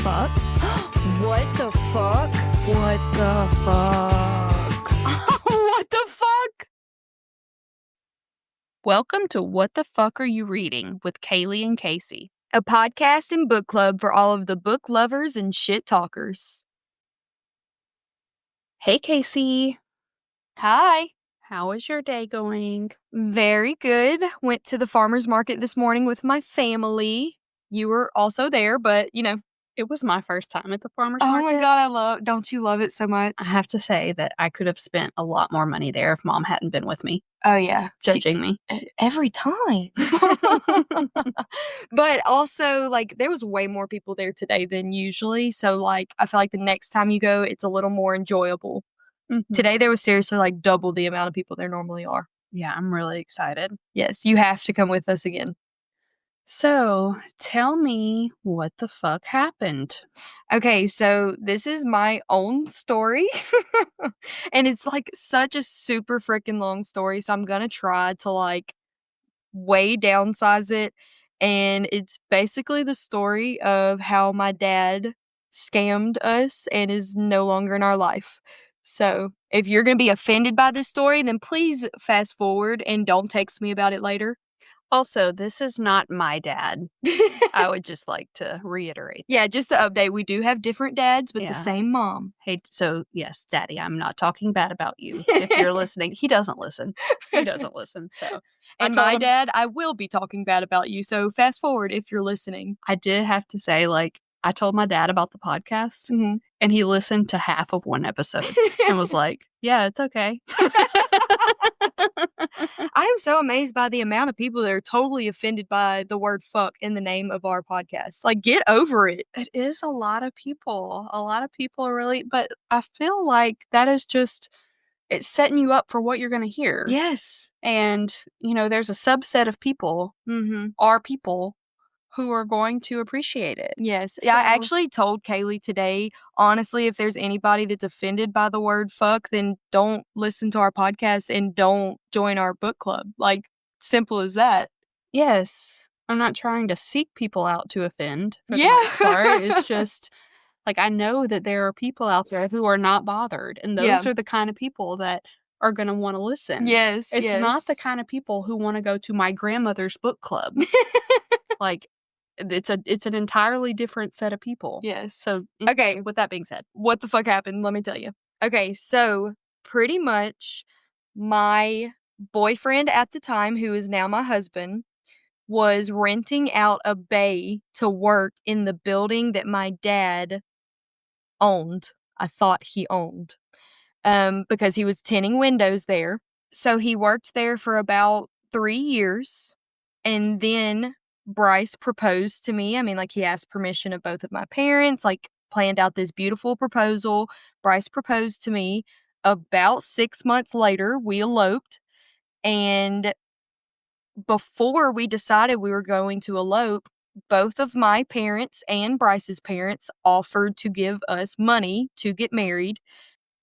fuck? What the fuck? What the fuck? What the fuck? Welcome to What the Fuck Are You Reading with Kaylee and Kaci, A podcast and book club for all of the book lovers and shit talkers. Hey Kaci, Hi. how is your day going? Very good. Went to the farmer's market this morning with my family. You were also there, but, It was my first time at the farmer's market. Oh my God, don't you love it so much? I have to say that I could have spent a lot more money there if Mom hadn't been with me, Oh yeah. judging me. Every time. But also, there was way more people there today than usually. So, I feel like the next time you go, it's a little more enjoyable. Mhm. Today, there was seriously, double the amount of people there normally are. Yeah, I'm really excited. Yes, you have to come with us again. So, tell me what the fuck happened. Okay, so this is my own story. And it's, such a super freaking long story. So I'm gonna try to, way downsize it. And it's basically the story of how my dad scammed us and is no longer in our life. So if you're going to be offended by this story, then please fast forward and don't text me about it later. Also, this is not my dad. I would just like to reiterate. Yeah, just to update, we do have different dads, but the Yeah. same mom. Hey, so yes, Daddy, I'm not talking bad about you. If you're listening, he doesn't listen. He doesn't listen. So, And my dad, I will be talking bad about you. So fast forward if you're listening. I did have to say, I told my dad about the podcast, and he listened to half of one episode and was like, "Yeah, it's okay." I am so amazed by the amount of people that are totally offended by the word fuck in the name of our podcast. Get over it. It is a lot of people. A lot of people are really, but I feel like that is just, it's setting you up for what you're going to hear. Yes. And, there's a subset of people, are people who are going to appreciate it. Yes. So, I actually told Kaylee today, honestly, if there's anybody that's offended by the word fuck, then don't listen to our podcast and don't join our book club. Simple as that. yes, I'm not trying to seek people out to offend for the Yeah. most part. It's just, I know that there are people out there who are not bothered, and those are the kind of people that are going to want to listen. Yes. It's not the yes. kind of people who want to go to my grandmother's book club. It's an entirely different set of people. Yes. So, Okay. with that being said, What the fuck happened? Let me tell you. Okay, so pretty much my boyfriend at the time, who is now my husband, was renting out a bay to work in the building that my dad owned. I thought he owned. Because he was tinting windows there. So he worked there for about 3 years. And then Bryce proposed to me. I mean, he asked permission of both of my parents, planned out this beautiful proposal. Bryce proposed to me. About 6 months later, we eloped. And before we decided we were going to elope, both of my parents and Bryce's parents offered to give us money to get married.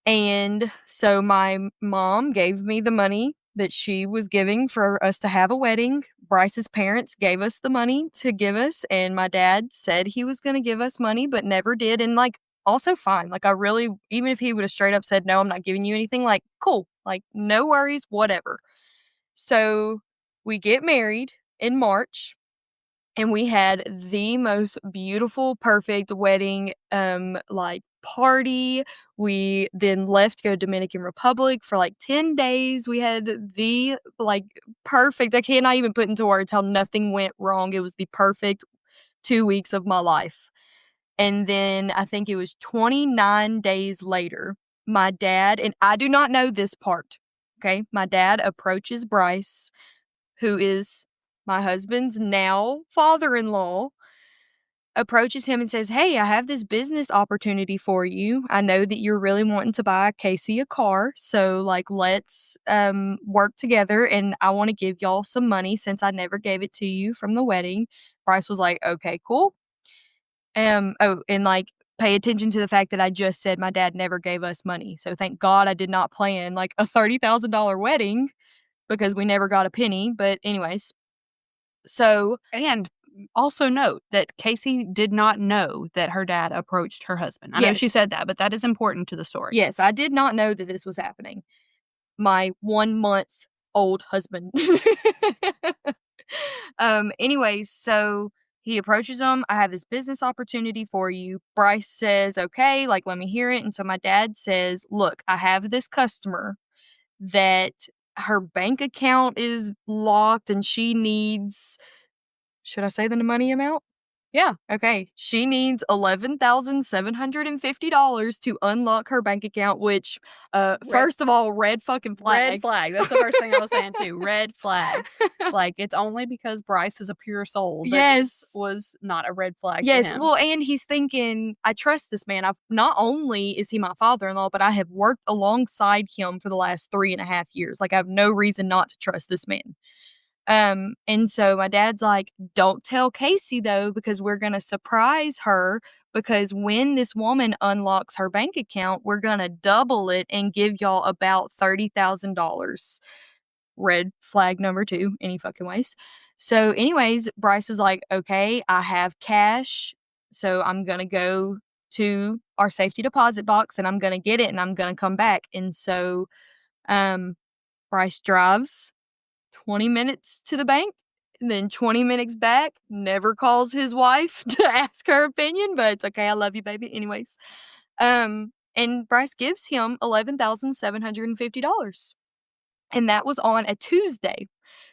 And so my mom gave me the money that she was giving for us to have a wedding. Bryce's parents gave us the money to give us, and my dad said he was going to give us money, but never did. And also fine. I really, even if he would have straight up said, no, I'm not giving you anything, cool, no worries, whatever. So we get married in March. And we had the most beautiful, perfect wedding, party. We then left to go to Dominican Republic for 10 days. We had the perfect, I cannot even put into words how nothing went wrong. It was the perfect 2 weeks of my life. And then I think it was 29 days later, my dad, and I do not know this part, okay? My dad approaches Bryce, who is my husband's now father-in-law, approaches him and says, hey, I have this business opportunity for you. I know that you're really wanting to buy Kaci a car. So let's work together, and I want to give y'all some money since I never gave it to you from the wedding. Bryce was like, okay, cool. And pay attention to the fact that I just said my dad never gave us money. So thank God I did not plan a $30,000 wedding, because we never got a penny. But anyways, so. and also note that Kaci did not know that her dad approached her husband. I know she said that, but that is important to the story. Yes, I did not know that this was happening. My 1-month-old husband. Anyways, so he approaches him. I have this business opportunity for you. Bryce says, okay, like, let me hear it. And so my dad says, look, I have this customer that her bank account is locked and she needs, should I say the money amount? Yeah. Okay. She needs $11,750 to unlock her bank account, which, first of all, red fucking flag. Red flag. That's the first thing I was saying too. Red flag. Like, it's only because Bryce is a pure soul that this was not a red flag to him. Well, and he's thinking, I trust this man. Not only is he my father-in-law, but I have worked alongside him for the last 3.5 years. Like, I have no reason not to trust this man. And so my dad's like, don't tell Kaci though, because we're going to surprise her, because when this woman unlocks her bank account, we're going to double it and give y'all about $30,000. Red flag number 2, any fucking ways. So anyways, Bryce is like, okay, I have cash. So I'm going to go to our safety deposit box and I'm going to get it and I'm going to come back. And so, Bryce drives 20 minutes to the bank and then 20 minutes back, never calls his wife to ask her opinion, but it's okay. I love you, baby. Anyways. And Bryce gives him $11,750. And that was on a Tuesday.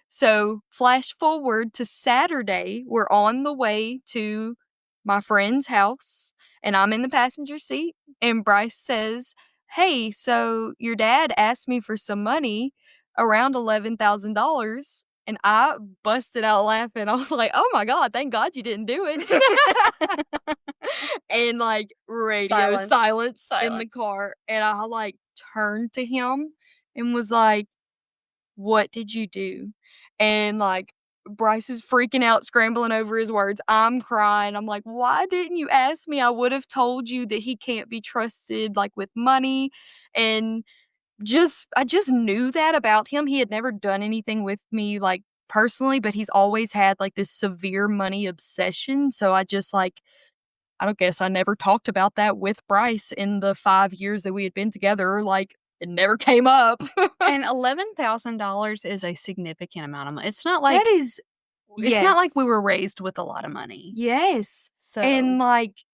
So flash forward to Saturday, we're on the way to my friend's house and I'm in the passenger seat and Bryce says, hey, so your dad asked me for some money, around $11,000. And I busted out laughing. I was like, oh my God, thank God you didn't do it. And like radio silence in the car. And I like turned to him and was like, what did you do? And like Bryce is freaking out, scrambling over his words. I'm crying. I'm like, why didn't you ask me? I would have told you that he can't be trusted, like, with money. And I just knew that about him. He had never done anything with me, like, personally, but he's always had like this severe money obsession. So I just like, I don't guess I never talked about that with Bryce in the 5 years that we had been together. Like, it never came up. And $11,000 is a significant amount of money. It's not like it's not like we were raised with a lot of money. Yes. So, and like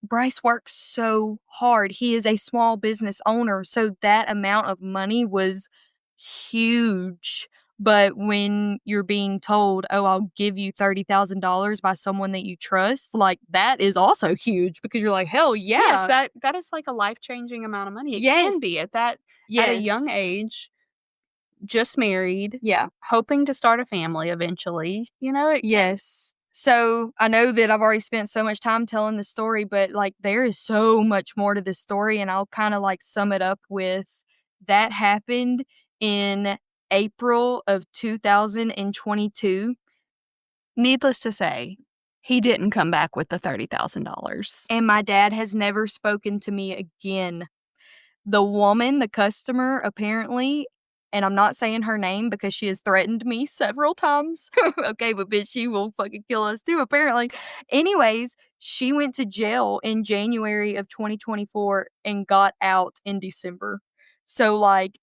Bryce works so hard. He is a small business owner, so that amount of money was huge. But when you're being told, oh, I'll give you $30,000 by someone that you trust, like, that is also huge because you're like, hell yeah. Yes, that is like a life-changing amount of money. It can be at that at a young age, just married, hoping to start a family eventually, you know? Yes. So I know that I've already spent so much time telling the story, but like there is so much more to this story, and I'll kind of like sum it up with that happened in April of 2022. Needless to say, he didn't come back with the $30,000. And my dad has never spoken to me again. The woman, the customer, apparently, and I'm not saying her name because she has threatened me several times. Okay, but bitch, she will fucking kill us too, apparently. Anyways, she went to jail in January of 2024 and got out in December. So, like,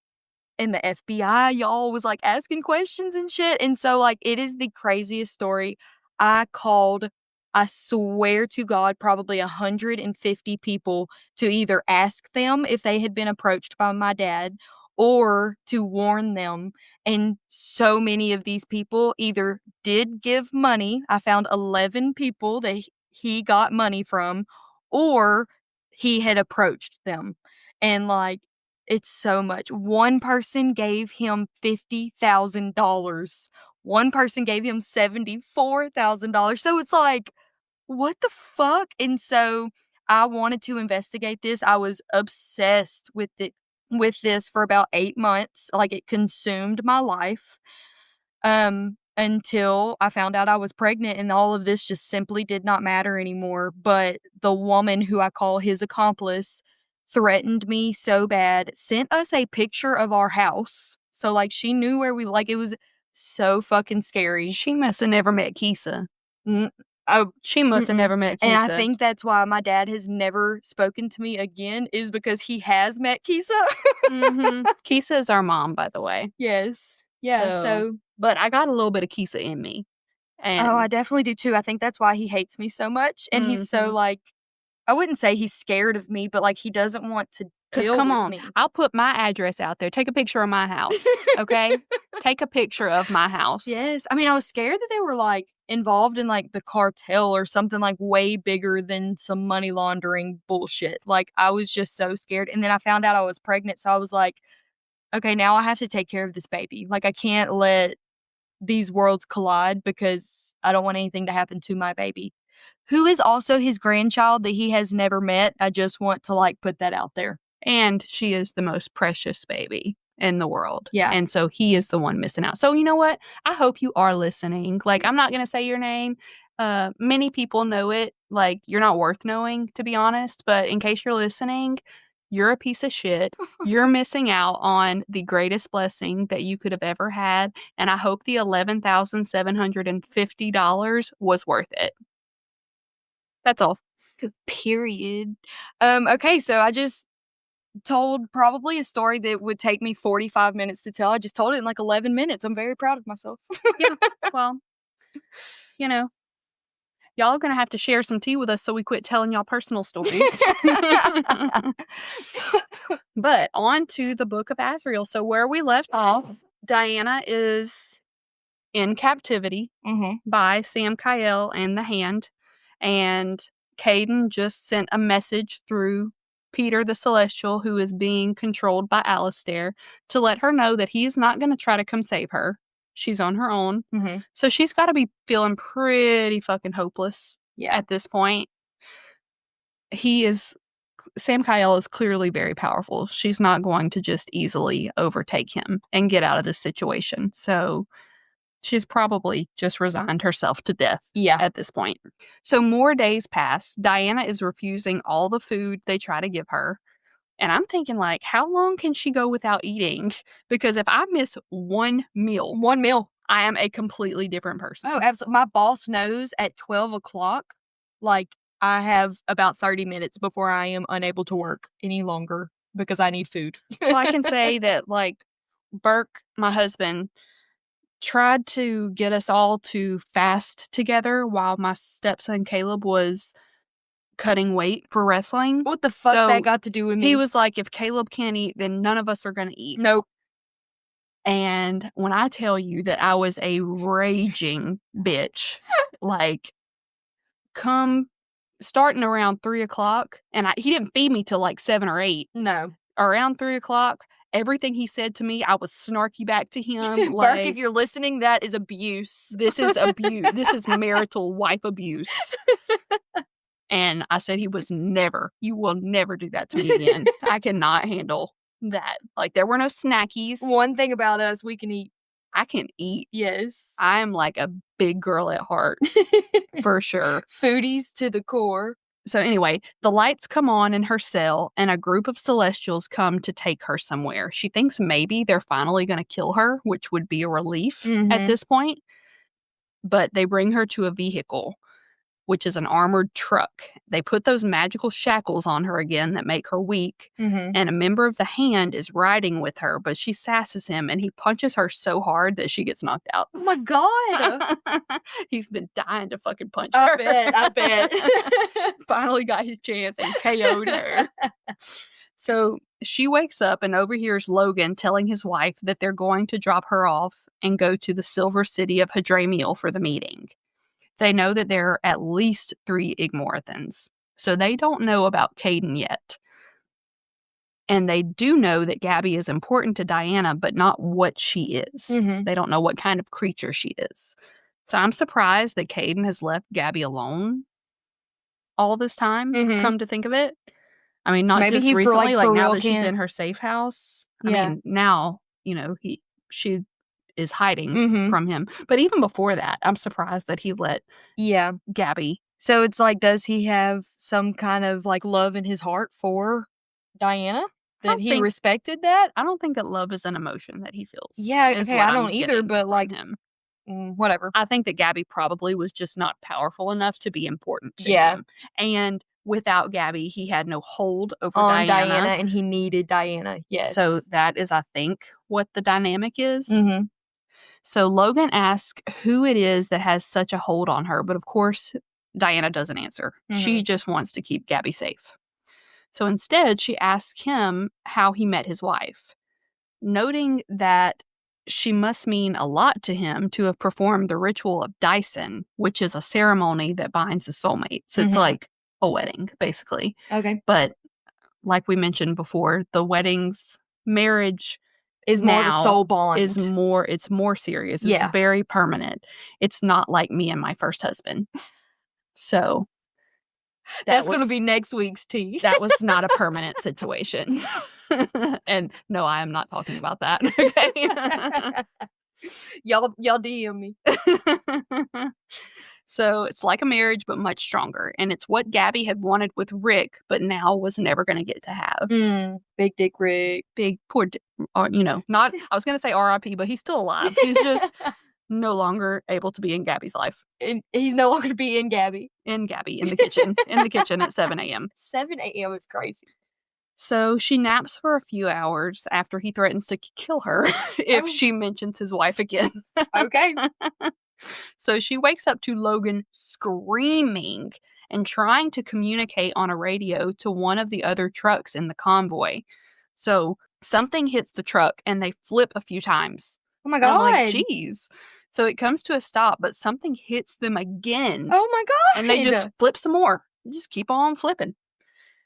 and the FBI, y'all, was like asking questions and shit. And so, like, it is the craziest story. I called, I swear to God, probably 150 people to either ask them if they had been approached by my dad or to warn them. And so many of these people either did give money. I found 11 people that he got money from, or he had approached them. And like, it's so much. One person gave him $50,000. One person gave him $74,000. So it's like, what the fuck? And so I wanted to investigate this. I was obsessed with this for about 8 months. Like, it consumed my life. Until I found out I was pregnant, and all of this just simply did not matter anymore. But the woman who I call his accomplice threatened me so bad, sent us a picture of our house. So, like, she knew where we, like, it was so fucking scary. She must have never met Kisa. She must have never met Kisa. And I think that's why my dad has never spoken to me again, is because he has met Kisa. Kisa is our mom, by the way. Yes. Yeah, so but I got a little bit of Kisa in me. And I definitely do too. I think that's why he hates me so much. And he's so, like, I wouldn't say he's scared of me, but, like, he doesn't want to deal come with on, me. I'll put my address out there. Take a picture of my house, okay? Take a picture of my house. Yes. I mean, I was scared that they were, like, involved in, like, the cartel or something, like, way bigger than some money laundering bullshit. Like, I was just so scared. And then I found out I was pregnant, so I was like, okay, now I have to take care of this baby. Like, I can't let these worlds collide because I don't want anything to happen to my baby, who is also his grandchild that he has never met. I just want to, like, put that out there. And she is the most precious baby in the world. Yeah. And so he is the one missing out. So you know what? I hope you are listening. Like, I'm not going to say your name. Many people know it. Like, you're not worth knowing, to be honest. But in case you're listening, you're a piece of shit. You're missing out on the greatest blessing that you could have ever had. And I hope the $11,750 was worth it. That's all. Period. Okay, so I just told probably a story that would take me 45 minutes to tell. I just told it in like 11 minutes. I'm very proud of myself. Yeah, well, you know, y'all are going to have to share some tea with us so we quit telling y'all personal stories. But on to the book of Azrael. So where we left off, Diana is in captivity by Sam Kyle and the Hand. And Caden just sent a message through Peter the Celestial, who is being controlled by Alistair, to let her know that he's not going to try to come save her. She's on her own. So she's got to be feeling pretty fucking hopeless at this point. Sam Kyle is clearly very powerful. She's not going to just easily overtake him and get out of this situation. So she's probably just resigned herself to death at this point. So more days pass. Diana is refusing all the food they try to give her. And I'm thinking, like, how long can she go without eating? Because if I miss one meal, I am a completely different person. Oh, absolutely. My boss knows at 12 o'clock, like, I have about 30 minutes before I am unable to work any longer because I need food. Well, I can say that, like, Burke, my husband, tried to get us all to fast together while my stepson Caleb was cutting weight for wrestling. What the fuck that got to do with me? He was like, if Caleb can't eat, then none of us are going to eat. Nope. And when I tell you that I was a raging bitch, like, starting around 3 o'clock, and he didn't feed me till like 7 or 8. No. Around 3 o'clock, everything he said to me, I was snarky back to him. Like, Burke, if you're listening, that is abuse. This is abuse. This is marital wife abuse. And I said you will never do that to me again. I cannot handle that. Like, there were no snackies. One thing about us, we can eat. I can eat. Yes. I am like a big girl at heart. For sure. Foodies to the core. So anyway, the lights come on in her cell and a group of Celestials come to take her somewhere. She thinks maybe they're finally going to kill her, which would be a relief at this point. But they bring her to a vehicle, which is an armored truck. They put those magical shackles on her again that make her weak. And a member of the Hand is riding with her, but she sasses him and he punches her so hard that she gets knocked out. Oh my God. He's been dying to fucking punch her. I bet. Finally got his chance and KO'd her. So she wakes up and overhears Logan telling his wife that they're going to drop her off and go to the Silver City of Hadramiel for the meeting. They know that there are at least 3 Igmorithans, so they don't know about Caden yet. And they do know that Gabby is important to Diana, but not what she is. They don't know what kind of creature she is. So I'm surprised that Caden has left Gabby alone all this time, come to think of it. I mean, not maybe just recently, like now that she's in her safe house. I mean, now, she is hiding from him. But even before that, I'm surprised that he let Gabby. So it's like, does he have some kind of like love in his heart for Diana? That he respected that? I don't think that love is an emotion that he feels. Yeah, okay, I don't either, but like, whatever. I think that Gabby probably was just not powerful enough to be important to Yeah. him. And without Gabby, he had no hold over On Diana. and he needed Diana. Yes. So that is, I think, what the dynamic is. Mm-hmm. So Logan asks who it is that has such a hold on her. But of course, Diana doesn't answer. She just wants to keep Gabby safe. So instead, she asks him how he met his wife, noting that she must mean a lot to him to have performed the ritual of Dyson, which is a ceremony that binds the soulmates. It's like a wedding, basically. Okay. But like we mentioned before, the marriage is more of a soul bond. it's more serious. Yeah. It's very permanent. It's not like me and my first husband. So that's going to be next week's tea. That was not a permanent situation. And no, I am not talking about that. Okay. Y'all DM me. So it's like a marriage, but much stronger. And it's what Gabby had wanted with Rick, but now was never going to get to have. Big dick Rick. Big, poor, not, I was going to say RIP, but he's still alive. He's just no longer able to be in Gabby's life. And he's no longer to be in Gabby. In Gabby, in the kitchen. In the kitchen at 7 a.m. 7 a.m. is crazy. So she naps for a few hours after he threatens to kill her if she mentions his wife again. Okay. So she wakes up to Logan screaming and trying to communicate on a radio to one of the other trucks in the convoy. So something hits the truck and they flip a few times. Oh my God. I'm like, geez. So it comes to a stop, but something hits them again. Oh my God. And they just flip some more. Just keep on flipping.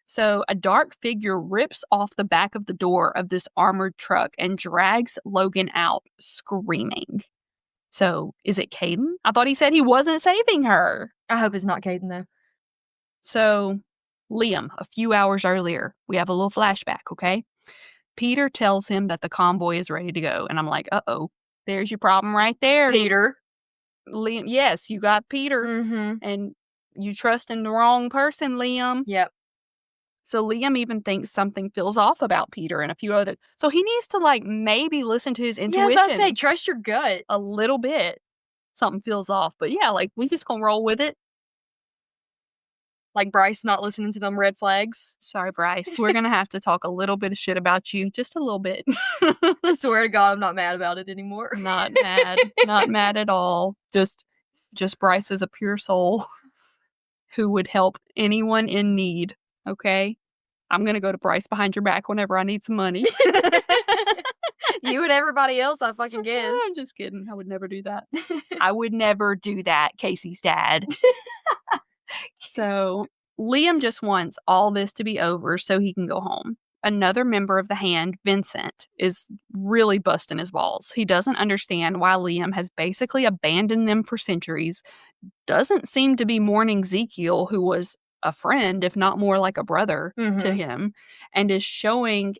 So a dark figure rips off the back of the door of this armored truck and drags Logan out, screaming. So is it Caden? I thought he said he wasn't saving her. I hope it's not Caden, though. So Liam, a few hours earlier, we have a little flashback, okay? Peter tells him that the convoy is ready to go. And I'm like, uh-oh, there's your problem right there. Peter. Liam, yes, you got Peter. And you trust in the wrong person, Liam. Yep. So Liam even thinks something feels off about Peter and a few other. So he needs to maybe listen to his intuition. Yeah, I was about to say, trust your gut. A little bit. Something feels off. But yeah, we just gonna roll with it. Like Bryce not listening to them red flags. Sorry, Bryce. We're gonna have to talk a little bit of shit about you. Just a little bit. I swear to God, I'm not mad about it anymore. Not mad. Not mad at all. Just Bryce is a pure soul who would help anyone in need. Okay? I'm going to go to Bryce behind your back whenever I need some money. You and everybody else, I fucking guess. I'm just kidding. I would never do that. I would never do that, Casey's dad. So Liam just wants all this to be over so he can go home. Another member of the Hand, Vincent, is really busting his balls. He doesn't understand why Liam has basically abandoned them for centuries, doesn't seem to be mourning Ezekiel, who was a friend, if not more like a brother to him, and is showing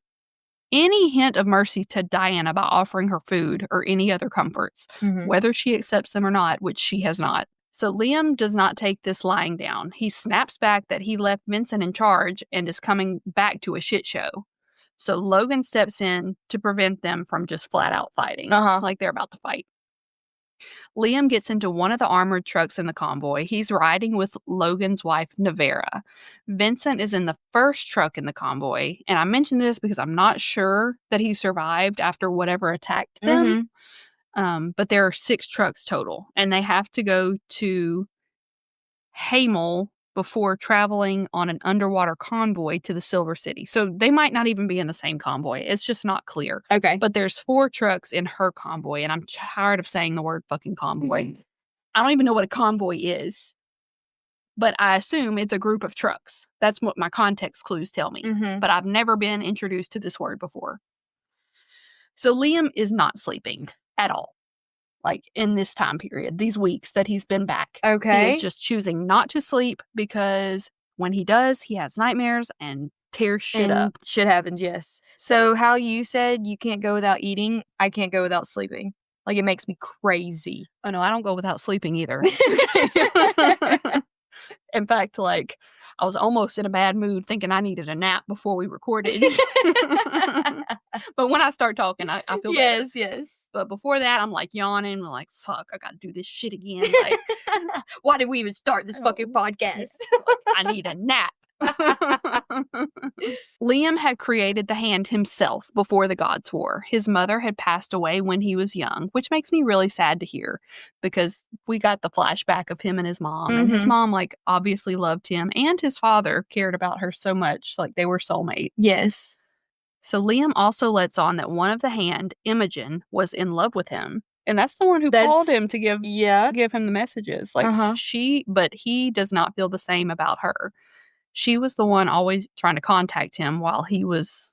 any hint of mercy to Diana by offering her food or any other comforts, whether she accepts them or not, which she has not. So Liam does not take this lying down. He snaps back that he left Vincent in charge and is coming back to a shit show. So Logan steps in to prevent them from just flat out fighting, like they're about to fight. Liam gets into one of the armored trucks in the convoy. He's riding with Logan's wife, Navera. Vincent is in the first truck in the convoy. And I mention this because I'm not sure that he survived after whatever attacked them. But there are 6 trucks total. And they have to go to Hamel before traveling on an underwater convoy to the Silver City. So they might not even be in the same convoy. It's just not clear. Okay. But there's 4 trucks in her convoy, and I'm tired of saying the word fucking convoy. I don't even know what a convoy is, but I assume it's a group of trucks. That's what my context clues tell me. But I've never been introduced to this word before. So Liam is not sleeping at all. In this time period, these weeks that he's been back. Okay. He is just choosing not to sleep because when he does, he has nightmares and tears shit up. Shit happens, yes. So how you said you can't go without eating, I can't go without sleeping. It makes me crazy. Oh, no, I don't go without sleeping either. In fact, I was almost in a bad mood thinking I needed a nap before we recorded. But when I start talking, I feel better. Yes. But before that, I'm like yawning. I'm like, fuck, I got to do this shit again. Like, why did we even start this fucking podcast? I need a nap. Liam had created the hand himself before the Gods' War. His mother had passed away when he was young, which makes me really sad to hear because we got the flashback of him and his mom. And his mom, like, obviously loved him, and his father cared about her so much. Like, they were soulmates. Yes. So Liam also lets on that one of the hand, Imogen, was in love with him. And that's the one who called him to give him the messages. Like, but he does not feel the same about her. She was the one always trying to contact him while he was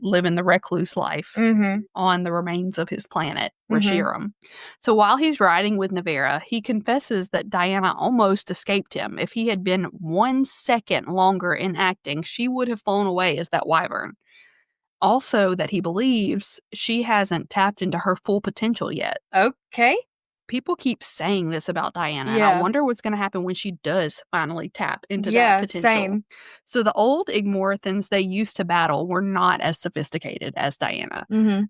living the recluse life on the remains of his planet, Reshiram. So while he's riding with Nevera, he confesses that Diana almost escaped him. If he had been 1 second longer in acting, she would have flown away as that wyvern. Also, that he believes she hasn't tapped into her full potential yet. Okay. People keep saying this about Diana, and I wonder what's going to happen when she does finally tap into that potential. Same. So the old Igmorithans they used to battle were not as sophisticated as Diana.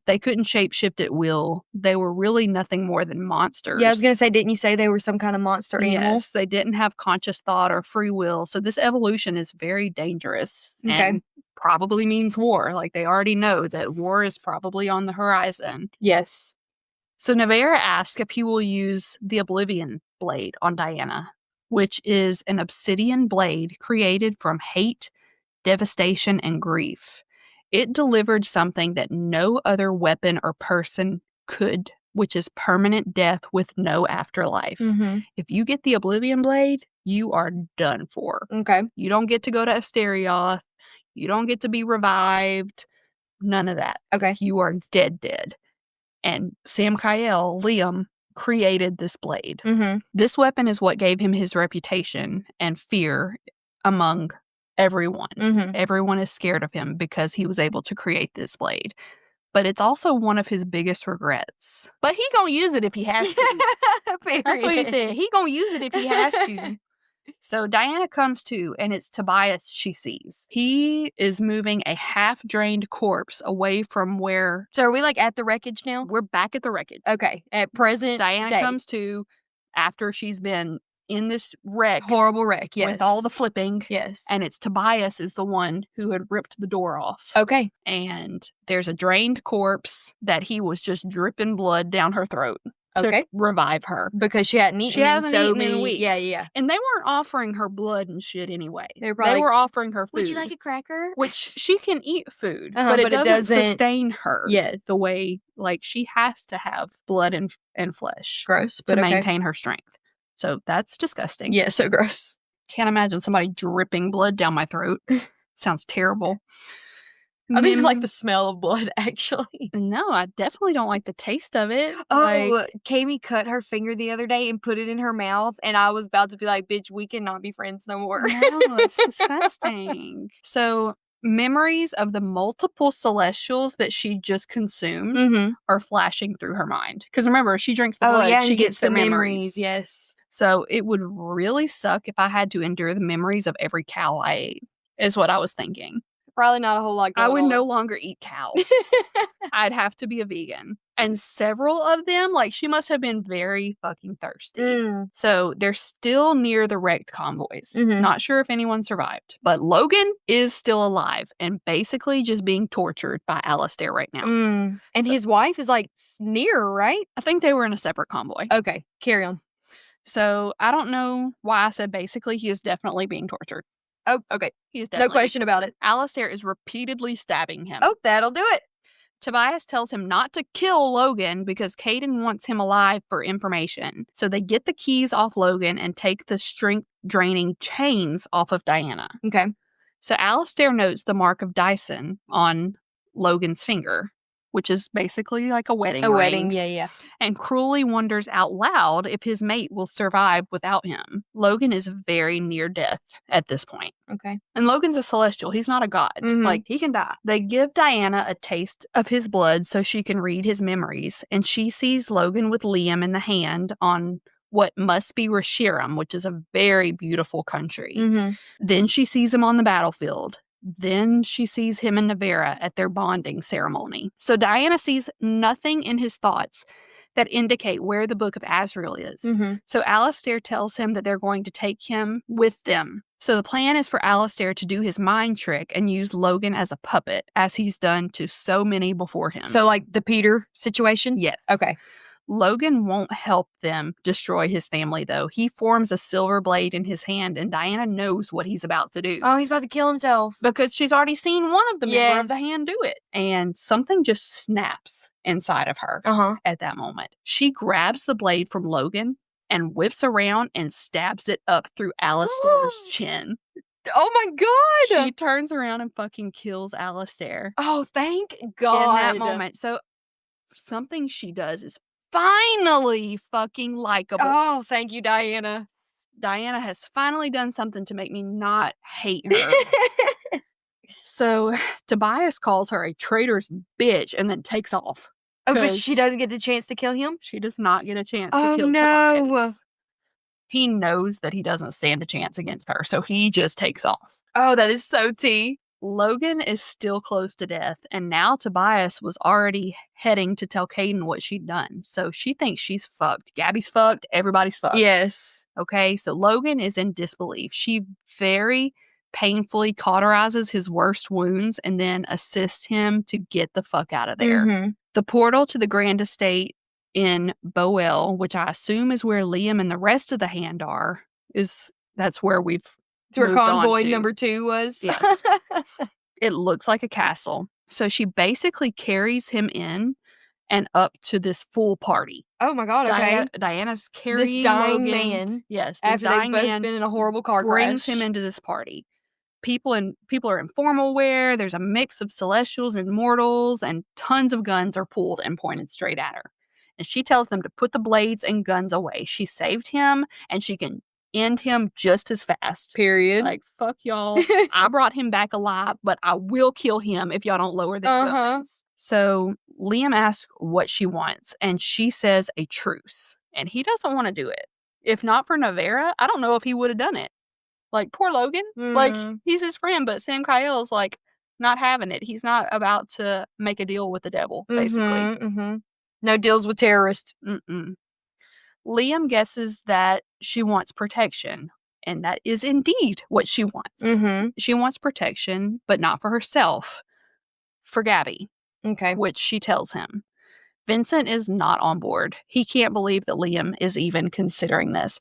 They couldn't shapeshift at will. They were really nothing more than monsters. Yeah, I was going to say, didn't you say they were some kind of monster animal? Yes, they didn't have conscious thought or free will. So this evolution is very dangerous. Okay. And probably means war. Like, they already know that war is probably on the horizon. Yes. So Nevera asks if he will use the Oblivion blade on Diana, which is an obsidian blade created from hate, devastation, and grief. It delivered something that no other weapon or person could, which is permanent death with no afterlife. If you get the Oblivion blade, you are done for. Okay. You don't get to go to Asterioth. You don't get to be revived. None of that. Okay. You are dead. And Sam Kyle, Liam, created this blade. This weapon is what gave him his reputation and fear among everyone. Everyone is scared of him because he was able to create this blade. But it's also one of his biggest regrets. But he gonna use it if he has to. That's what he said. He gonna use it if he has to. So Diana comes to, and it's Tobias she sees. He is moving a half-drained corpse away from where... So are we, like, at the wreckage now? We're back at the wreckage. Okay. At present Diana day. comes to after she's been in this wreck. Horrible wreck, yes. With all the flipping. Yes. And it's Tobias is the one who had ripped the door off. Okay. And there's a drained corpse that he was just dripping blood down her throat. To revive her. Because she hadn't eaten. She hasn't eaten in weeks. Yeah. And they weren't offering her blood and shit anyway. They were offering her food. Would you like a cracker? Which she can eat food, but it doesn't sustain her the way, like, she has to have blood and flesh. Gross. To maintain her strength. So that's disgusting. Yeah, so gross. Can't imagine somebody dripping blood down my throat. Sounds terrible. I don't even like the smell of blood, actually. No, I definitely don't like the taste of it. Oh, Kami cut her finger the other day and put it in her mouth, and I was about to be like, bitch, we cannot be friends no more. No, it's disgusting. So, memories of the multiple celestials that she just consumed are flashing through her mind. Because remember, she drinks the blood, she gets the memories. Yes. So, it would really suck if I had to endure the memories of every cow I ate, is what I was thinking. Probably not a whole lot going on. I would no longer eat cow. I'd have to be a vegan. And several of them, like, she must have been very fucking thirsty. So they're still near the wrecked convoys. Not sure if anyone survived. But Logan is still alive and basically just being tortured by Alistair right now. And his wife is, like, near, right? I think they were in a separate convoy. Okay, carry on. So I don't know why I said basically. He is definitely being tortured. Oh, okay. He is definitely. No question about it. Alistair is repeatedly stabbing him. Oh, that'll do it. Tobias tells him not to kill Logan because Caden wants him alive for information. So they get the keys off Logan and take the strength-draining chains off of Diana. Okay. So Alistair notes the mark of Dyson on Logan's finger, which is basically like a wedding ring. A wedding, yeah. And cruelly wonders out loud if his mate will survive without him. Logan is very near death at this point. Okay. And Logan's a celestial. He's not a god. Like, he can die. They give Diana a taste of his blood so she can read his memories. And she sees Logan with Liam in the hand on what must be Reshiram, which is a very beautiful country. Mm-hmm. Then she sees him on the battlefield. Then she sees him and Navera at their bonding ceremony. So Diana sees nothing in his thoughts that indicate where the Book of Azrael is. Mm-hmm. So Alistair tells him that they're going to take him with them. So the plan is for Alistair to do his mind trick and use Logan as a puppet, as he's done to so many before him. So, like the Peter situation? Yes. Okay. Logan won't help them destroy his family, though. He forms a silver blade in his hand, and Diana knows what he's about to do. Oh, he's about to kill himself. Because she's already seen one of the member of the Yes. hand do it. And something just snaps inside of her at that moment. She grabs the blade from Logan and whips around and stabs it up through Alistair's chin. Oh my God! She turns around and fucking kills Alistair. Oh, thank God. In that moment. So something she does is finally fucking likable. Oh, thank you, Diana. Diana has finally done something to make me not hate her. So Tobias calls her a traitor's bitch and then takes off. Oh, but she doesn't get the chance to kill him? She does not get a chance to kill no. Tobias. He knows that he doesn't stand a chance against her, so he just takes off. Oh, that is so tea. Logan is still close to death, and now Tobias was already heading to tell Caden what she'd done. So she thinks she's fucked. Gabby's fucked. Everybody's fucked. Yes. Okay, so Logan is in disbelief. She very painfully cauterizes his worst wounds and then assists him to get the fuck out of there. Mm-hmm. The portal to the Grand Estate in Boel, which I assume is where Liam and the rest of the hand are, that's where we've It's where moved on convoy to. number 2 was. Yes. It looks like a castle. So she basically carries him in and up to this full party. Oh my God, okay. Diana's carrying this dying Logan. man. Yes, this after they've dying both man been in a horrible car brings crash. him into this party. People are in formal wear. There's a mix of celestials and mortals, and tons of guns are pulled and pointed straight at her. And she tells them to put the blades and guns away. She saved him, and she can end him just as fast. Period. Like, fuck y'all. I brought him back alive, but I will kill him if y'all don't lower their weapons. So Liam asks what she wants, and she says a truce. And he doesn't want to do it. If not for Navera, I don't know if he would have done it. Like, poor Logan. Like, he's his friend, but Sam Kyle's, like, not having it. He's not about to make a deal with the devil, basically. No deals with terrorists. Liam guesses that she wants protection, and that is indeed what she wants. She wants protection, but not for herself, for Gabby. Okay. Which she tells him. Vincent is not on board. He can't believe that Liam is even considering this.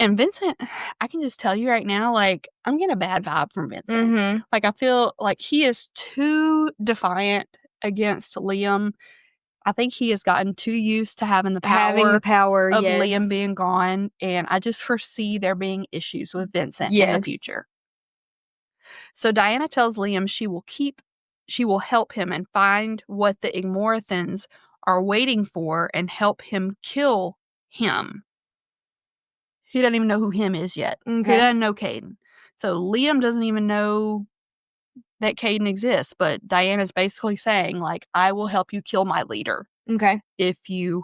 And Vincent, I can just tell you right now, like, I'm getting a bad vibe from Vincent. Like, I feel like he is too defiant against Liam. I think he has gotten too used to having the power of Liam being gone. And I just foresee there being issues with Vincent in the future. So Diana tells Liam she will help him and find what the Igmorathans are waiting for and help him kill him. He doesn't even know who him is yet. Okay. He doesn't know Caden. So Liam doesn't even know that Caden exists, but Diana's basically saying, like, I will help you kill my leader. Okay. If you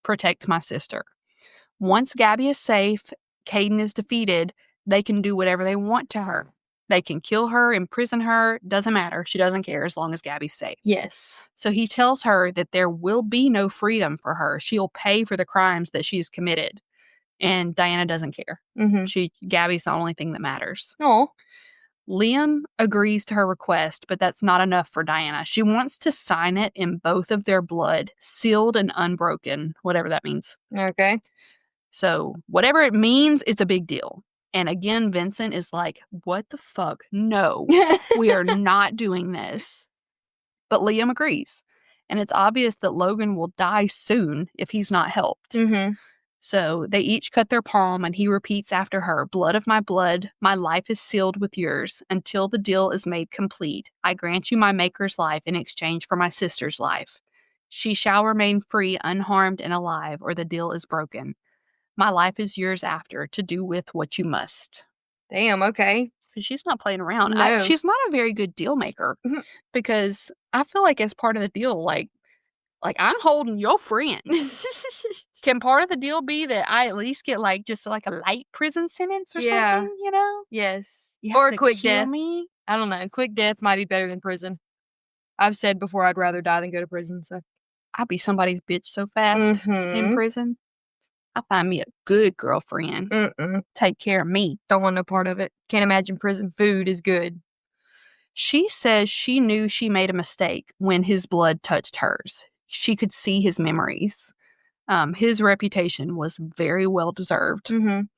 protect my sister. Once Gabby is safe, Caden is defeated, they can do whatever they want to her. They can kill her, imprison her, doesn't matter. She doesn't care as long as Gabby's safe. Yes. So he tells her that there will be no freedom for her. She'll pay for the crimes that she's committed. And Diana doesn't care. Gabby's the only thing that matters. Oh. Liam agrees to her request, but that's not enough for Diana. She wants to sign it in both of their blood, sealed and unbroken, whatever that means. Okay. So whatever it means, it's a big deal. And again, Vincent is like, what the fuck? No, we are not doing this. But Liam agrees. And it's obvious that Logan will die soon if he's not helped. So they each cut their palm, and he repeats after her, blood of my blood, my life is sealed with yours. Until the deal is made complete, I grant you my maker's life in exchange for my sister's life. She shall remain free, unharmed, and alive, or the deal is broken. My life is yours after, to do with what you must. Damn, okay. She's not playing around. No. She's not a very good deal maker, because I feel like as part of the deal, like, Like, I'm holding your friend. Can part of the deal be that I at least get, like, just, like, a light prison sentence or Yeah. something, you know? Yes. You Or have a to quick kill death. me? I don't know. Quick death might be better than prison. I've said before I'd rather die than go to prison, so. I'd be somebody's bitch so fast in Mhm. prison. I'll find me a good girlfriend. Mm-mm. Take care of me. Don't want no part of it. Can't imagine prison food is good. She says she knew she made a mistake when his blood touched hers. She could see his memories. His reputation was very well deserved. Mhm.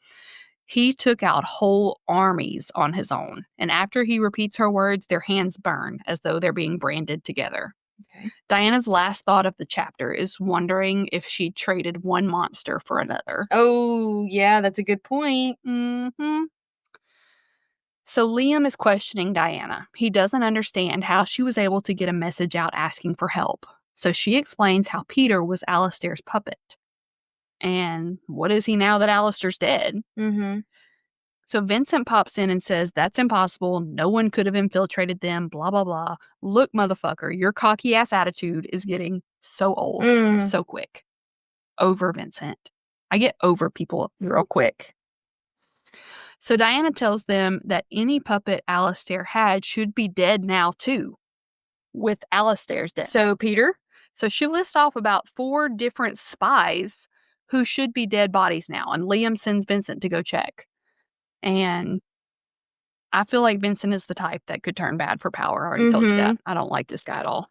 He took out whole armies on his own, and after he repeats her words, their hands burn as though they're being branded together. Okay. Diana's last thought of the chapter is wondering if she traded one monster for another. Oh, yeah, that's a good point. Mm-hmm. So Liam is questioning Diana. He doesn't understand how she was able to get a message out asking for help. So she explains how Peter was Alistair's puppet. And what is he now that Alistair's dead? Mhm. So Vincent pops in and says, that's impossible. No one could have infiltrated them, blah, blah, blah. Look, motherfucker, your cocky ass attitude is getting so old, so quick. Over, Vincent. I get over people real quick. So Diana tells them that any puppet Alistair had should be dead now, too, with Alistair's death. So, Peter? So she lists off about 4 different spies who should be dead bodies now, and Liam sends Vincent to go check. And I feel like Vincent is the type that could turn bad for power. I already told you that. I don't like this guy at all.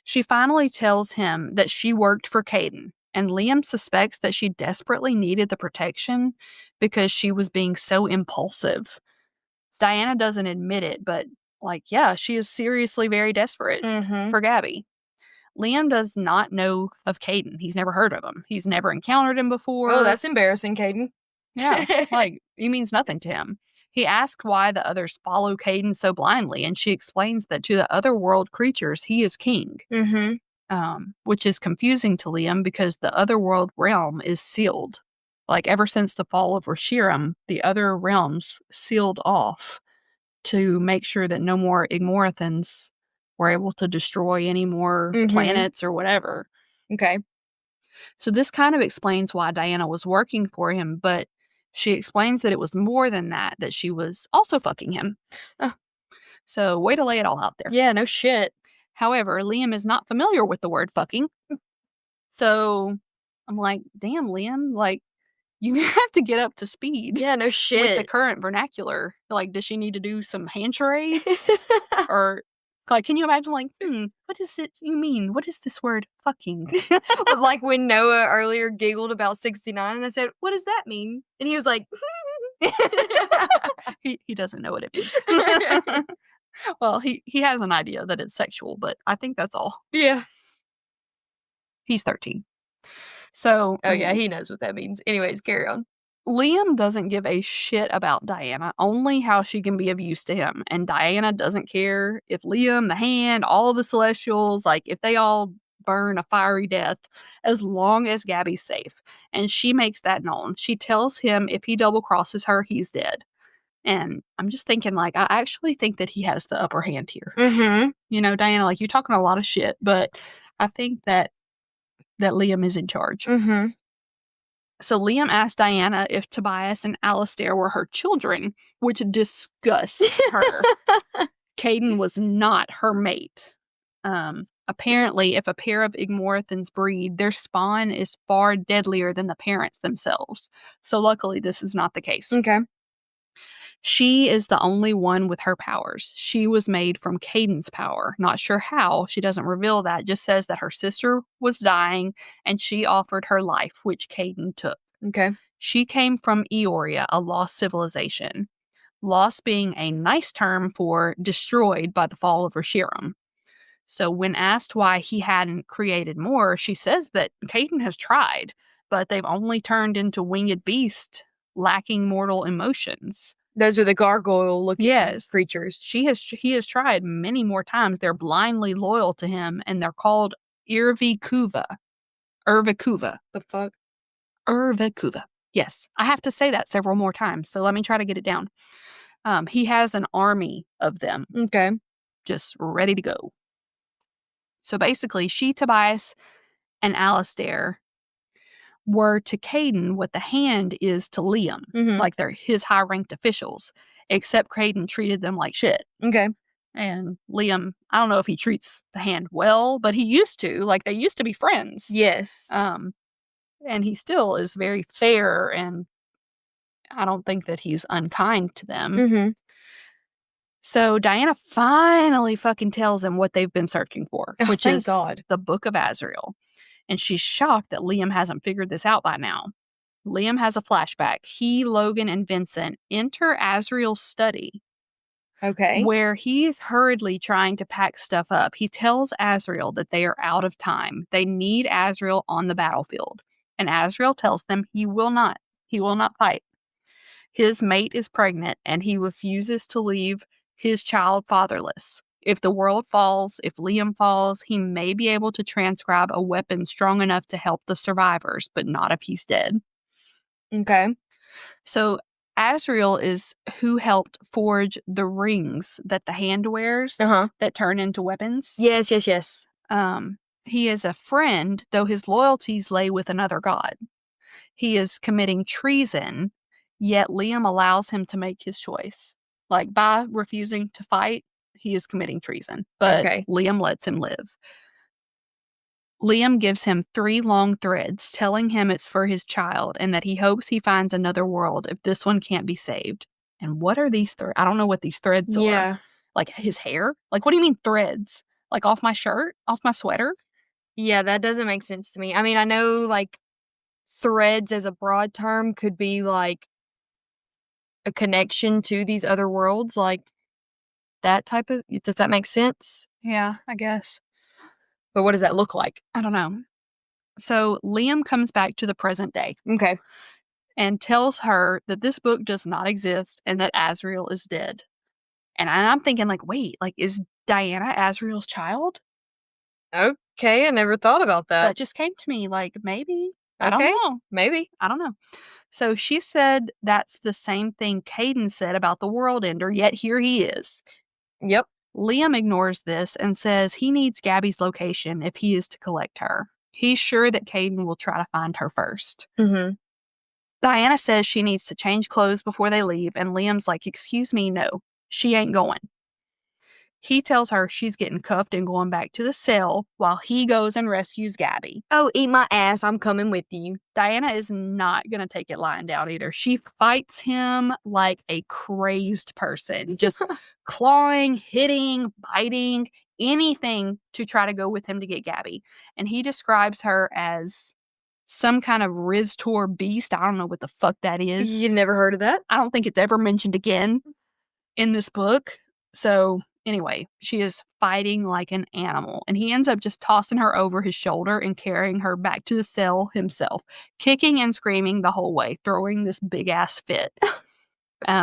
She finally tells him that she worked for Caden, and Liam suspects that she desperately needed the protection because she was being so impulsive. Diana doesn't admit it, but, like, yeah, she is seriously very desperate for Gabby. Liam does not know of Caden. He's never heard of him. He's never encountered him before. Oh, that's embarrassing, Caden. Yeah, like, he means nothing to him. He asks why the others follow Caden so blindly, and she explains that to the other world creatures, he is king. Which is confusing to Liam because the otherworld realm is sealed. Like, ever since the fall of Reshiram, the other realms sealed off to make sure that no more Igmorathans were able to destroy any more planets or whatever. Okay. So this kind of explains why Diana was working for him, but she explains that it was more than that, that she was also fucking him. So way to lay it all out there. Yeah, no shit. However, Liam is not familiar with the word fucking. So I'm like, damn, Liam, like, you have to get up to speed. Yeah, no With the shit. current vernacular. Like, does she need to do some hand charades? Or, like, can you imagine, like, what does it you mean? What is this word fucking? Like when Noah earlier giggled about 69, and I said, "What does that mean?" And he was like, He doesn't know what it means. Well, he has an idea that it's sexual, but I think that's all. yeah. He's 13. So, Oh, yeah, he knows what that means. Anyways, carry on. Liam doesn't give a shit about Diana, only how she can be of use to him. And Diana doesn't care if Liam, the Hand, all of the Celestials, like, if they all burn a fiery death, as long as Gabby's safe. And she makes that known. She tells him if he double crosses her, he's dead. And I'm just thinking, like, I actually think that he has the upper hand here. You know, Diana, like, you're talking a lot of shit, but I think that Liam is in charge. So Liam asked Diana if Tobias and Alistair were her children, which disgusts her. Caden was not her mate. Apparently, if a pair of Igmorathans breed, their spawn is far deadlier than the parents themselves. So luckily, this is not the case. Okay. She is the only one with her powers. She was made from Caden's power. Not sure how. She doesn't reveal that. Just says that her sister was dying and she offered her life, which Caden took. Okay. She came from Eoria, a lost civilization. Lost being a nice term for destroyed by the fall of Reshiram. So when asked why he hadn't created more, she says that Caden has tried, but they've only turned into winged beasts, lacking mortal emotions. Those are the gargoyle-looking creatures. He has tried many more times. They're blindly loyal to him, and they're called Irvikuva. The fuck? Irvikuva. Yes, I have to say that several more times, so let me try to get it down. He has an army of them. Okay. Just ready to go. So basically, she, Tobias, and Alistair were to Caden what the Hand is to Liam. Like they're his high-ranked officials, except Caden treated them like shit. Okay. And Liam, I don't know if he treats the Hand well, but he used to. Like, they used to be friends. Yes. And he still is very fair, and I don't think that he's unkind to them. So Diana finally fucking tells him what they've been searching for, which thank is God. the Book of Azrael. And she's shocked that Liam hasn't figured this out by now. Liam has a flashback. He, Logan, and Vincent enter Azrael's study. Okay. Where he's hurriedly trying to pack stuff up. He tells Azrael that they are out of time. They need Azrael on the battlefield. And Azrael tells them he will not. He will not fight. His mate is pregnant, and he refuses to leave his child fatherless. If the world falls, if Liam falls, he may be able to transcribe a weapon strong enough to help the survivors, but not if he's dead. Okay. So Azrael is who helped forge the rings that the Hand wears that turn into weapons. Yes. He is a friend, though his loyalties lay with another god. He is committing treason, yet Liam allows him to make his choice. Like, by refusing to fight, he is committing treason, but Liam lets him live. Liam gives him 3 long threads, telling him it's for his child and that he hopes he finds another world if this one can't be saved. And what are these threads? I don't know what these threads are. Like his hair? Like, what do you mean threads? Like off my shirt? Off my sweater? Yeah, that doesn't make sense to me. I mean, I know, like, threads as a broad term could be, like, a connection to these other worlds, like, that type of... Does that make sense? Yeah, I guess. But what does that look like? I don't know. So Liam comes back to the present day. Okay. And tells her that this book does not exist and that Azrael is dead. And I'm thinking, like, wait, like, is Diana Azrael's child? Okay, I never thought about that. That just came to me, like, maybe. I don't know. Maybe. I don't know. So she said that's the same thing Caden said about the world ender, yet here he is. Yep. Liam ignores this and says he needs Gabby's location if he is to collect her. He's sure that Caden will try to find her first. Diana says she needs to change clothes before they leave, and Liam's like, excuse me, no, she ain't going. He tells her she's getting cuffed and going back to the cell while he goes and rescues Gabby. Oh, eat my ass, I'm coming with you. Diana is not going to take it lying down either. She fights him like a crazed person, just clawing, hitting, biting, anything to try to go with him to get Gabby. And he describes her as some kind of Riztor beast. I don't know what the fuck that is. You've never heard of that? I don't think it's ever mentioned again in this book. So anyway, she is fighting like an animal. And he ends up just tossing her over his shoulder and carrying her back to the cell himself, kicking and screaming the whole way, throwing this big ass fit.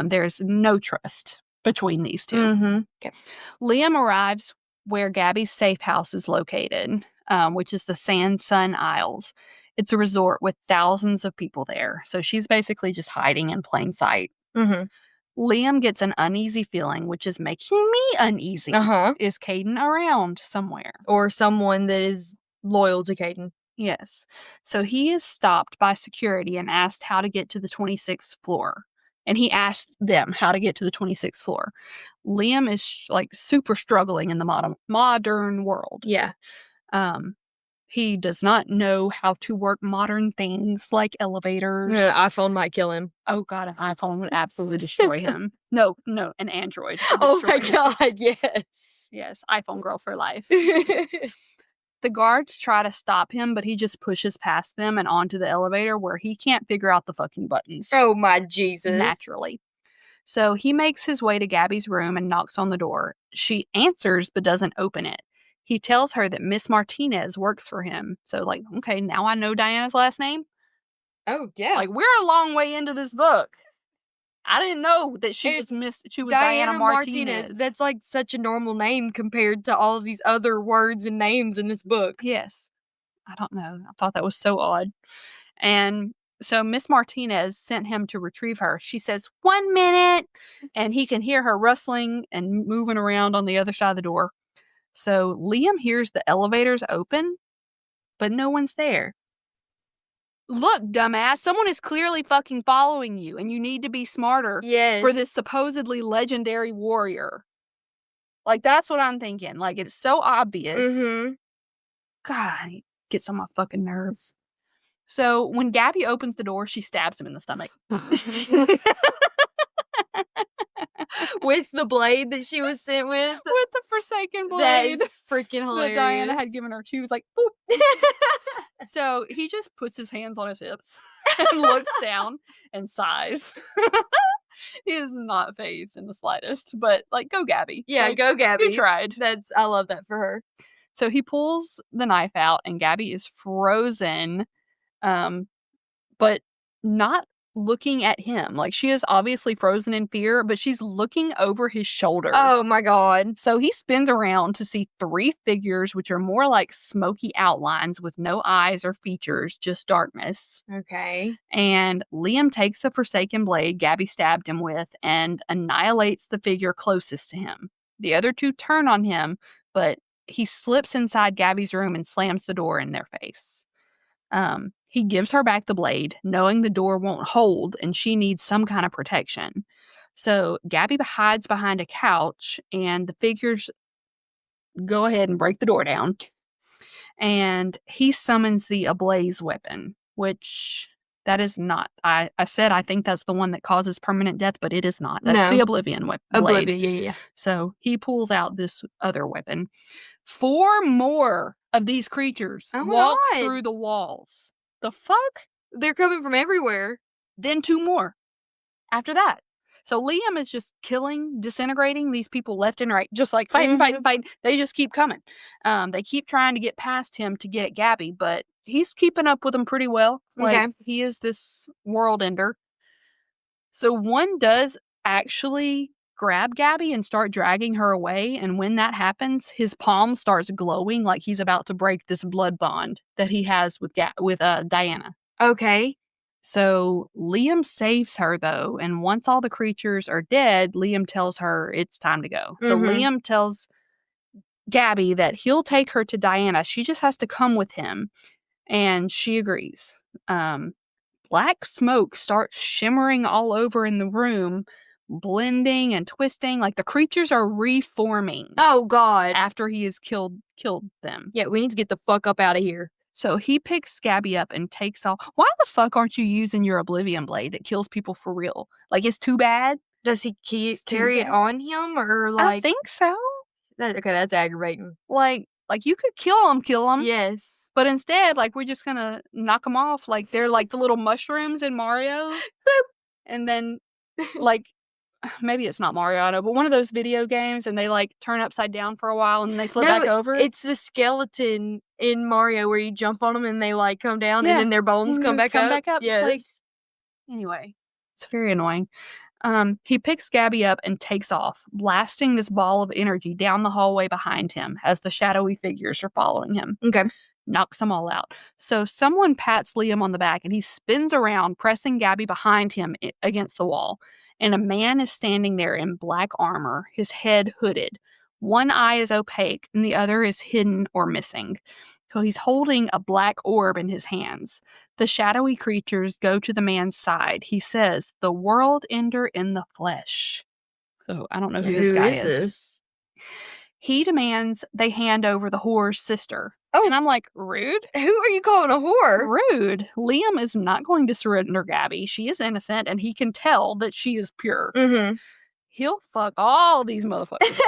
There's no trust between these two. Okay. Liam arrives where Gabby's safe house is located, which is the Sand Sun Isles. It's a resort with thousands of people there. So she's basically just hiding in plain sight. Liam gets an uneasy feeling, which is making me uneasy. Is Caden around somewhere? Or someone that is loyal to Caden. Yes. So he is stopped by security and asked how to get to the 26th floor. And he asked them how to get to the 26th floor. Liam is like super struggling in the modern world. Yeah. He does not know how to work modern things like elevators. An iPhone might kill him. Oh, God, an iPhone would absolutely destroy him. No, an Android. Oh, my God, yes. Yes, iPhone girl for life. The guards try to stop him, but he just pushes past them and onto the elevator where he can't figure out the fucking buttons. Oh, my Jesus. Naturally. So he makes his way to Gabby's room and knocks on the door. She answers but doesn't open it. He tells her that Miss Martinez works for him. So, like, okay, now I know Diana's last name. Oh, yeah. Like, we're a long way into this book. I didn't know that she was Diana Martinez. That's, like, such a normal name compared to all of these other words and names in this book. Yes. I don't know. I thought that was so odd. And so Miss Martinez sent him to retrieve her. She says, 1 minute. And he can hear her rustling and moving around on the other side of the door. So Liam hears the elevators open, but no one's there. Look, dumbass, someone is clearly fucking following you, and you need to be smarter for this supposedly legendary warrior. Like, that's what I'm thinking. Like, it's so obvious. Mm-hmm. God, it gets on my fucking nerves. So when Gabby opens the door, she stabs him in the stomach. With the blade that she was sent with? With the Forsaken blade. That is freaking hilarious. That Diana had given her. She was like, boop. So he just puts his hands on his hips and looks down and sighs. He is not fazed in the slightest, but like, go Gabby. Yeah, like, go Gabby. You tried. I love that for her. So he pulls the knife out and Gabby is frozen, but not looking at him. Like, she is obviously frozen in fear, but she's looking over his shoulder. Oh my God. So he spins around to see 3 figures, which are more like smoky outlines with no eyes or features, just darkness. Okay. And Liam takes the Forsaken blade Gabby stabbed him with and annihilates the figure closest to him. The other 2 turn on him, but he slips inside Gabby's room and slams the door in their face. He gives her back the blade, knowing the door won't hold and she needs some kind of protection. So Gabby hides behind a couch and the figures go ahead and break the door down. And he summons the ablaze weapon, which that is not. I said I think that's the one that causes permanent death, but it is not. That's the Oblivion blade. Oblivion, yeah. So he pulls out this other weapon. 4 more of these creatures walk through the walls. The fuck? They're coming from everywhere. Then 2 more after that. So Liam is just killing, disintegrating these people left and right, just like fighting. They just keep coming. They keep trying to get past him to get at Gabby, but he's keeping up with them pretty well. Like, he is this world ender. So one does actually grab Gabby and start dragging her away, and when that happens, his palm starts glowing like he's about to break this blood bond that he has with Diana. Okay. So Liam saves her, though, and once all the creatures are dead, Liam tells her it's time to go. So Liam tells Gabby that he'll take her to Diana. She just has to come with him, and she agrees. Black smoke starts shimmering all over in the room, blending and twisting, like the creatures are reforming. Oh God. After he has killed them. Yeah, we need to get the fuck up out of here. So he picks Gabby up and takes off. Why the fuck aren't you using your Oblivion blade that kills people for real? Like, it's too bad. Does he carry it on him, or like? I think so. Okay, that's aggravating. Like you could kill them. Yes. But instead, like, we're just gonna knock them off. Like, they're like the little mushrooms in Mario. Boop. And then, like, maybe it's not Mario, I know, but one of those video games, and they, like, turn upside down for a while, and then they flip back over. It's the skeleton in Mario where you jump on them, and they, like, come down, and then their bones come back up. Yes. Like, anyway, it's very annoying. He picks Gabby up and takes off, blasting this ball of energy down the hallway behind him as the shadowy figures are following him. Okay. Knocks them all out. So someone pats Liam on the back and he spins around, pressing Gabby behind him against the wall. And a man is standing there in black armor, his head hooded. One eye is opaque and the other is hidden or missing. So he's holding a black orb in his hands. The shadowy creatures go to the man's side. He says, "The world ender in the flesh." Oh, I don't know who this guy is. This? He demands they hand over the whore's sister. Oh. And I'm like, rude? Who are you calling a whore? Rude. Liam is not going to surrender Gabby. She is innocent, and he can tell that she is pure. He'll fuck all these motherfuckers.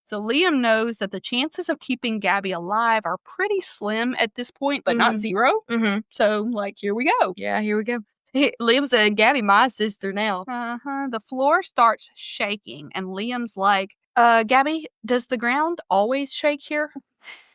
So Liam knows that the chances of keeping Gabby alive are pretty slim at this point, but not zero. So, like, here we go. Yeah, here we go. Liam said, "Gabby, my sister now." The floor starts shaking, and Liam's like, "Gabby, does the ground always shake here?"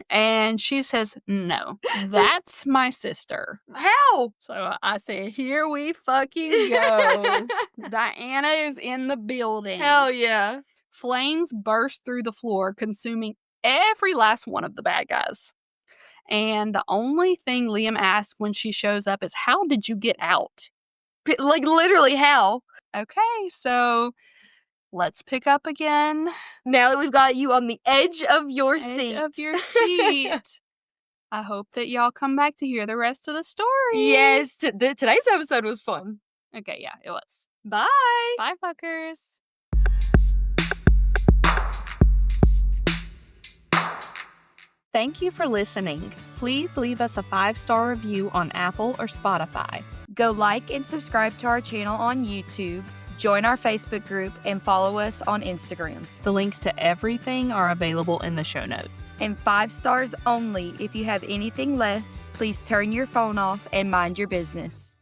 And she says, "No, that's my sister." How? So I say, here we fucking go. Diana is in the building. Hell yeah. Flames burst through the floor, consuming every last one of the bad guys. And the only thing Liam asks when she shows up is, "How did you get out?" Like, literally, how? Okay, so let's pick up again. Now that we've got you on the edge of your Edge seat. of your seat. I hope that y'all come back to hear the rest of the story. Yes, today's episode was fun. Okay, yeah, it was. Bye. Bye, fuckers. Thank you for listening. Please leave us a 5-star review on Apple or Spotify. Go like and subscribe to our channel on YouTube, join our Facebook group, and follow us on Instagram. The links to everything are available in the show notes. And 5 stars only. If you have anything less, please turn your phone off and mind your business.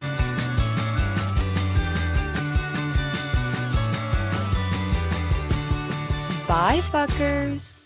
Bye, fuckers.